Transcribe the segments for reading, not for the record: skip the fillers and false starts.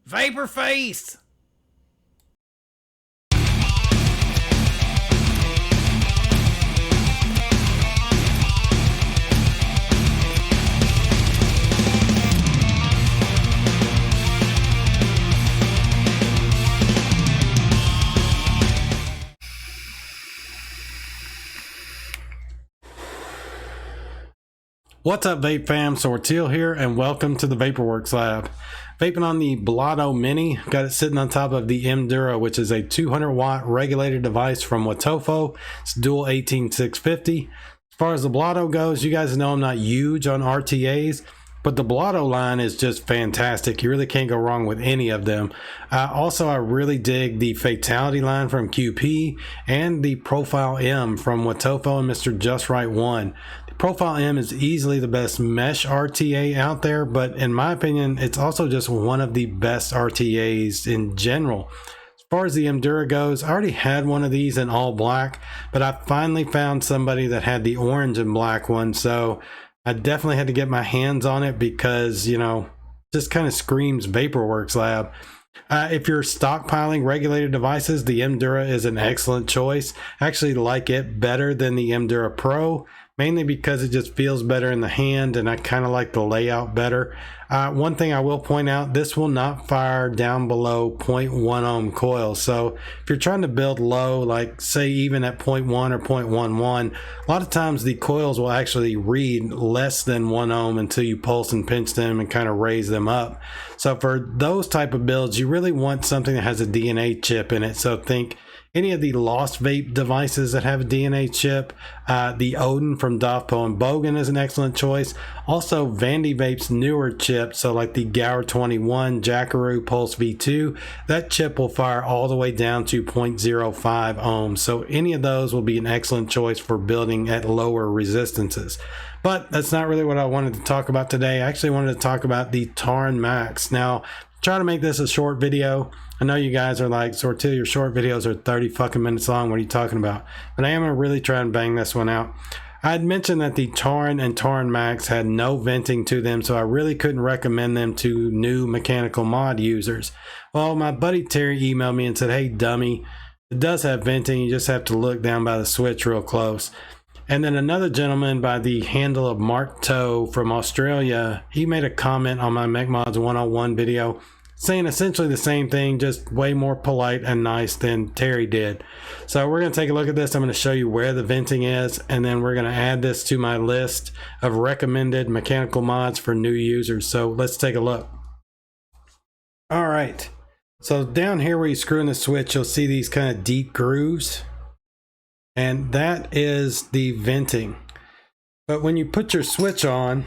Vapor face! What's up, vape fam? Sorteal here, and welcome to the Vaporworks lab. Vaping on the Blotto Mini, got it sitting on top of the Endura, which is a 200 watt regulated device from Watofo. It's dual 18650. As far as the Blotto goes, you guys know I'm not huge on RTAs, but the Blotto line is just fantastic. You really can't go wrong with any of them. Also, I really dig the Fatality line from QP and the Profile M from Watofo and Mr. Just Right 1. The Profile M is easily the best mesh RTA out there, but in my opinion, it's also just one of the best RTAs in general. As far as the Endura goes, I already had one of these in all black, but I finally found somebody that had the orange and black one, so I definitely had to get my hands on it because, you know, just kind of screams Vaporworks lab. If you're stockpiling regulated devices, the Endura is an excellent choice. I actually like it better than the Endura Pro, mainly because it just feels better in the hand and I kind of like the layout better. One thing I will point out, this will not fire down below 0.1 ohm coils. So if you're trying to build low, like say even at 0.1 or 0.11, a lot of times the coils will actually read less than 1 ohm until you pulse and pinch them and kind of raise them up. So for those type of builds, you really want something that has a DNA chip in it. So think any of the Lost Vape devices that have a DNA chip. The Odin from Dovpo and Bogan is an excellent choice. Also, Vandy Vape's newer chip, so like the Gower 21, Jackaroo Pulse V2, that chip will fire all the way down to 0.05 ohms. So any of those will be an excellent choice for building at lower resistances. But that's not really what I wanted to talk about today. I actually wanted to talk about the Tauren Max. Now, try to make this a short video. I know you guys are like, Sorteal, your short videos are 30 fucking minutes long. What are you talking about? But I am gonna really try and bang this one out. I had mentioned that the Tauren and Tauren Max had no venting to them, so I really couldn't recommend them to new mechanical mod users. Well, my buddy Terry emailed me and said, hey dummy, it does have venting, you just have to look down by the switch real close. And then another gentleman by the handle of Mark Toe from Australia, he made a comment on my Mech Mods 101 video saying essentially the same thing, just way more polite and nice than Terry did. So we're going to take a look at this. I'm going to show you where the venting is, and then we're going to add this to my list of recommended mechanical mods for new users. So let's take a look. All right. So down here where you screw in the switch, you'll see these kind of deep grooves. And that is the venting. But when you put your switch on,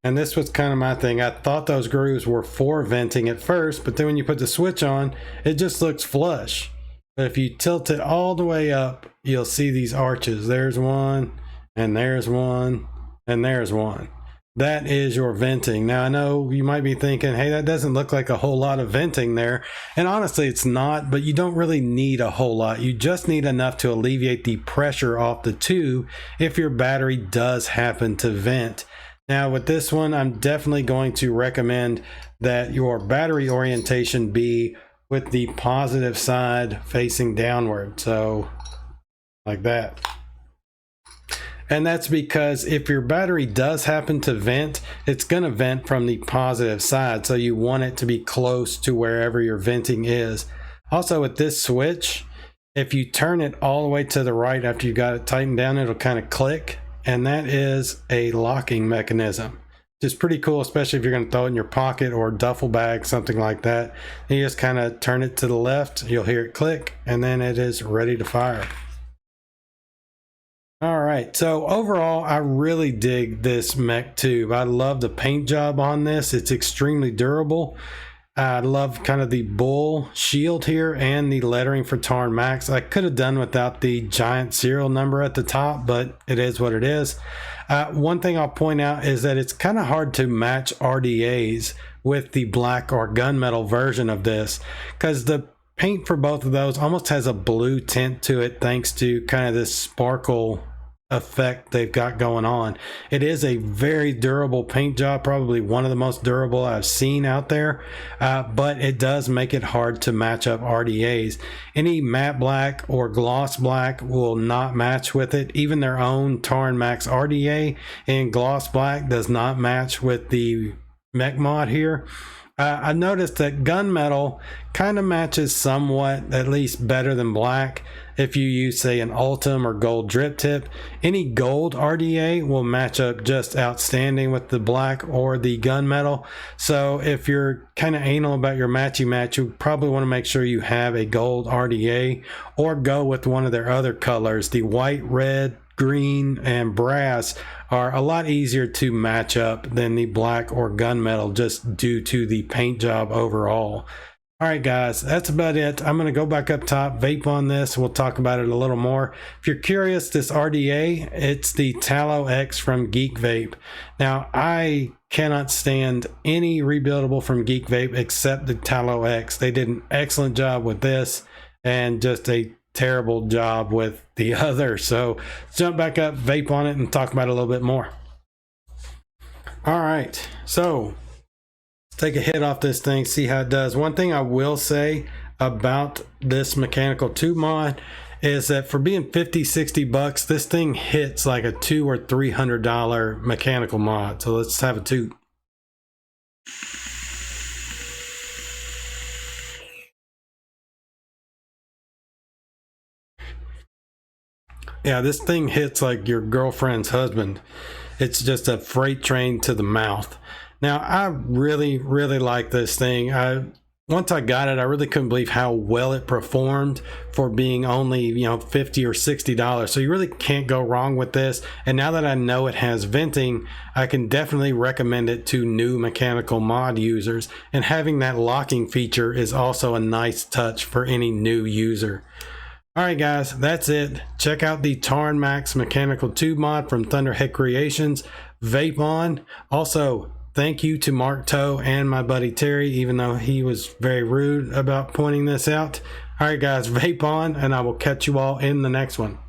and this was kind of my thing, I thought those grooves were for venting at first, but then when you put the switch on, it just looks flush. But if you tilt it all the way up, you'll see these arches. There's one, and there's one, and there's one. That is your venting. Now I know you might be thinking, hey, that doesn't look like a whole lot of venting there. And honestly, it's not, but you don't really need a whole lot. You just need enough to alleviate the pressure off the tube if your battery does happen to vent. Now with this one, I'm definitely going to recommend that your battery orientation be with the positive side facing downward. So like that. And that's because if your battery does happen to vent, it's going to vent from the positive side. So you want it to be close to wherever your venting is. Also with this switch, if you turn it all the way to the right after you got it tightened down, it'll kind of click. And that is a locking mechanism, which is pretty cool, especially if you're going to throw it in your pocket or duffel bag, something like that. And you just kind of turn it to the left, you'll hear it click, and then it is ready to fire. All right, so overall, I really dig this mech tube. I love the paint job on this. It's extremely durable. I love kind of the bull shield here and the lettering for Tauren Max. I could have done without the giant serial number at the top, but it is what it is. One thing I'll point out is that it's kind of hard to match RDAs with the black or gunmetal version of this, because the paint for both of those almost has a blue tint to it thanks to kind of this sparkle effect they've got going on. It is a very durable paint job, probably one of the most durable I've seen out there, but it does make it hard to match up RDAs. Any matte black or gloss black will not match with it. Even their own Tauren Max RDA in gloss black does not match with the Mech Mod here. I noticed that gunmetal kind of matches somewhat, at least better than black. If you use, say, an Ultim or gold drip tip, any gold RDA will match up just outstanding with the black or the gunmetal. So if you're kind of anal about your matchy match, you probably want to make sure you have a gold RDA, or go with one of their other colors. The white, red, green, and brass are a lot easier to match up than the black or gunmetal, just due to the paint job overall. All right, guys, that's about it. I'm going to go back up top, vape on this. We'll talk about it a little more. If you're curious, this RDA, it's the Tallow X from Geek Vape. Now, I cannot stand any rebuildable from Geek Vape except the Tallow X. They did an excellent job with this and just a terrible job with the other. So let's jump back up, vape on it, and talk about it a little bit more. All right, so take a hit off this thing, see how it does. One thing I will say about this mechanical tube mod is that for being 50-60 bucks, this thing hits like a $200 or $300 mechanical mod. So let's have a toot. Yeah, this thing hits like your girlfriend's husband. It's just a freight train to the mouth. Now, I really like this thing. Once I got it, I really couldn't believe how well it performed for being only, $50 or $60. So you really can't go wrong with this. And now that I know it has venting, I can definitely recommend it to new mechanical mod users. And having that locking feature is also a nice touch for any new user. All right, guys, that's it. Check out the Tauren Max mechanical tube mod from Thunderhead Creations. Vape on. Also, thank you to Mark Toe and my buddy Terry, even though he was very rude about pointing this out. All right, guys, vape on, and I will catch you all in the next one.